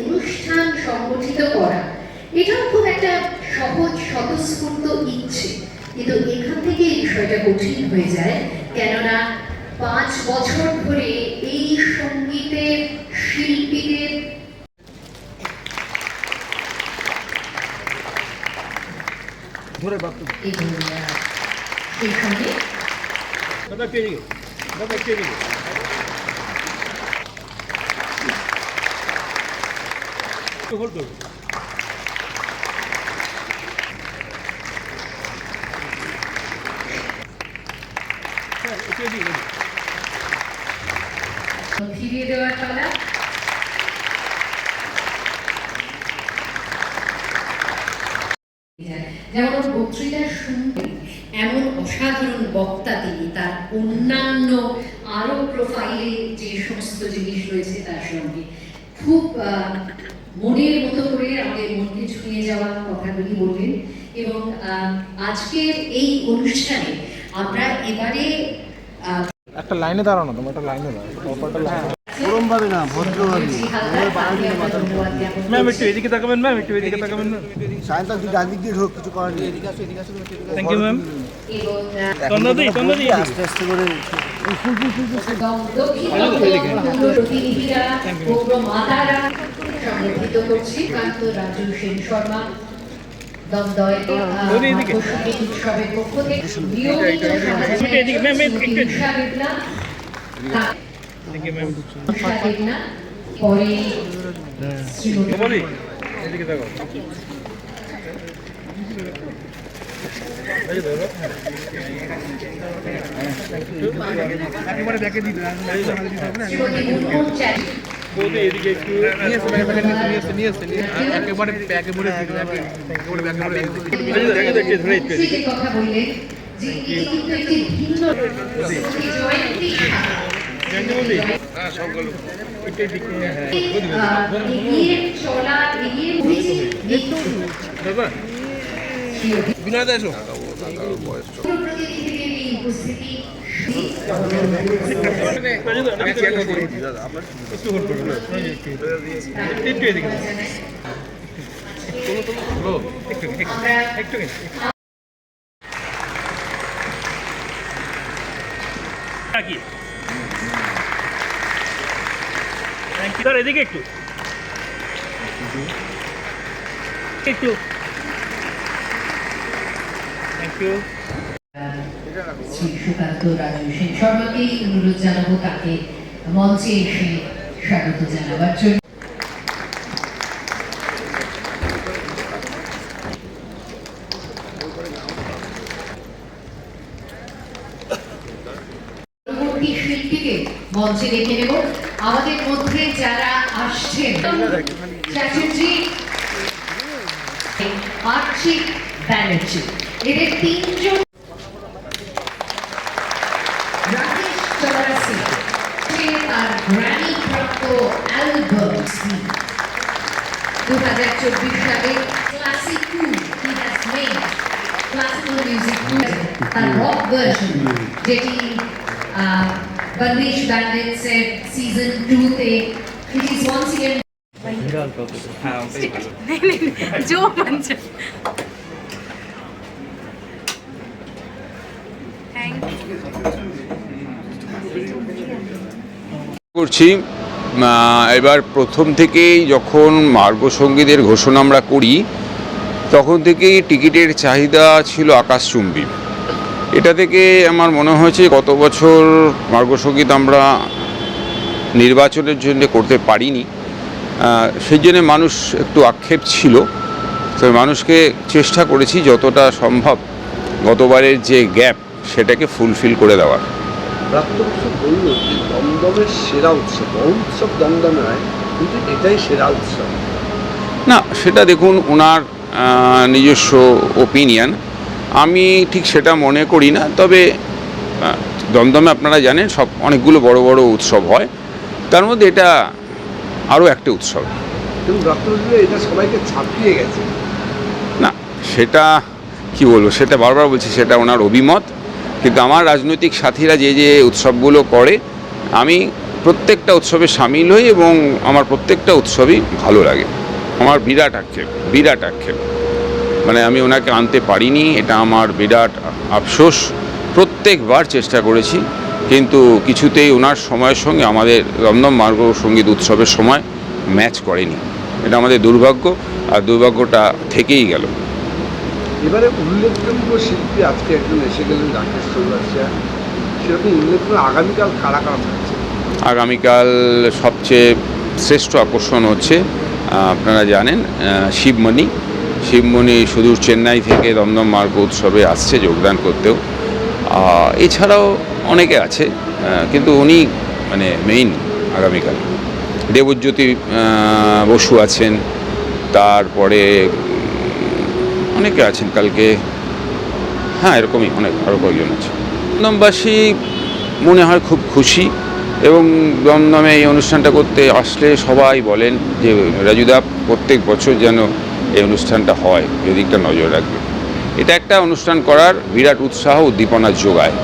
অনুষ্ঠান সংগঠিত করা এটাও খুব একটা সহজ স্বতঃস্ফূর্ত ইচ্ছে, কিন্তু এখান থেকে এই বিষয়টা কঠিন হয়ে যায়। কেননা 5 বছর ধরে এই সঙ্গীতের শিল্পীদের সেই সঙ্গে ফিরিয়ে দেওয়ার পালা। যেমন বক্তৃতা শুনতে এমন অসাধারণ বক্তা তিনি, তার অন্যান্য আরো প্রোফাইলে যে সমস্ত জিনিস রয়েছে তার সঙ্গে খুব মনের মতো করে আমাদের মনকে ছুঁয়ে যাওয়া কথাগুলি বললেন। এবং আজকের এই অনুষ্ঠানে আমরা এবারে একটা লাইনে দাঁড়ানো, তোমার একটা লাইনে দাঁড়ানো ওরম ভাবে না, ভদ্রভাবে। ম্যাম একটু এদিকে তাকাবেন, ম্যাম একটু এদিকে তাকাবেন না। সায়ন্তা তুই ডান দিক দিয়ে ঢোক, কিছু করার নেই। Thank you ma'am. আস্তে আস্তে করে সংগঠিত করছি কান্ত রাজু সেন শর্মা উৎসবের পক্ষ থেকে পরে কথা বললেন যে এটি কিন্তু একটি ভিন্ন এগিয়ে চলা এগিয়ে বিনয় দা এসো। উপস্থিতি এদিকে একটু একটু থ্যাংক ইউ। শ্রী সুকান্ত রাজু সেন শর্মাকেই অনুরোধ জানাবো তাকে মঞ্চে এসে স্বাগত জানাবার জন্য। পরবর্তী শিল্পীকে মঞ্চে রেখে নেব। আমাদের মধ্যে যারা আসছেন চ্যাটার্জি, আর্চিক ব্যানার্জি, এদের 3 জন। রাকেশ চৌরাসি তার গ্র্যামি প্রাপ্ত অ্যালবাম 2024 সালে classic 2 he has made classical music তার রক ভার্সন, যেটি বন্দিশ ব্যান্ডেটস এর সিজন 2 তে it is once again जो मंच করছি। এবার প্রথম থেকেই যখন মার্গসঙ্গীতের ঘোষণা আমরা করি তখন থেকেই টিকিটের চাহিদা ছিল আকাশচুম্বী। এটা থেকে আমার মনে হয়েছে গত বছর মার্গসঙ্গীত আমরা নির্বাচনের জন্য করতে পারিনি, সেই জন্য মানুষ একটু আক্ষেপ ছিল। তো মানুষকে চেষ্টা করেছি যতটা সম্ভব গতবারের যে গ্যাপ সেটাকে ফুলফিল করে দেওয়ার। প্রাপ্ত বছর বলল যে দমদমের সেরা উৎসব, বড় উৎসব দমদমে হয়, কিন্তু এটাই সেরা উৎসব। না, সেটা দেখুন ওনার নিজস্ব ওপিনিয়ন, আমি ঠিক সেটা মনে করি না। তবে দমদমে আপনারা জানেন সব অনেকগুলো বড় বড় উৎসব হয়, তার মধ্যে এটা আরও একটা উৎসব। কিন্তু প্রাপ্ত বছর এটা সবাইকে ছাপিয়ে গেছে। না, সেটা কি বলবো, সেটা বারবার বলছি সেটা ওনার অভিমত। কিন্তু আমার রাজনৈতিক সাথীরা যে যে উৎসবগুলো করে আমি প্রত্যেকটা উৎসবে সামিল হই এবং আমার প্রত্যেকটা উৎসবই ভালো লাগে। আমার বিরাট আক্ষেপ মানে আমি ওনাকে আনতে পারিনি, এটা আমার বিরাট আফসোস। প্রত্যেকবার চেষ্টা করেছি কিন্তু কিছুতেই ওনার সময়ের সঙ্গে আমাদের দমদম মার্গ সঙ্গীত উৎসবের সময় ম্যাচ করেনি। এটা আমাদের দুর্ভাগ্য, আর দুর্ভাগ্যটা থেকেই গেল। এবারে উল্লেখযোগ্য শিল্পী আজকে একজন এসে গেলেন, রাকেশ চৌরাশিয়া। সেরকম উল্লেখযোগ্য আগামীকাল কারা কারা থাকছে? আগামীকাল সবচেয়ে শ্রেষ্ঠ আকর্ষণ হচ্ছে আপনারা জানেন শিবমণি সুদূর চেন্নাই থেকে দমদম মার্গ উৎসবে আসছে যোগদান করতেও। এছাড়াও অনেকে আছে কিন্তু উনি মানে মেইন আগামীকাল। দেবজ্যোতি বসু আছেন, তারপরে অনেকে আছেন কালকে, হ্যাঁ এরকমই অনেক আরও কয়েকজন আছে। দমদমবাসী মনে হয় খুব খুশি এবং দমদমে এই অনুষ্ঠানটা করতে আসলে সবাই বলেন যে রাজুদা প্রত্যেক বছর যেন এই অনুষ্ঠানটা হয়, এদিকটা নজর রাখবে। এটা একটা অনুষ্ঠান করার বিরাট উৎসাহ উদ্দীপনা যোগায়।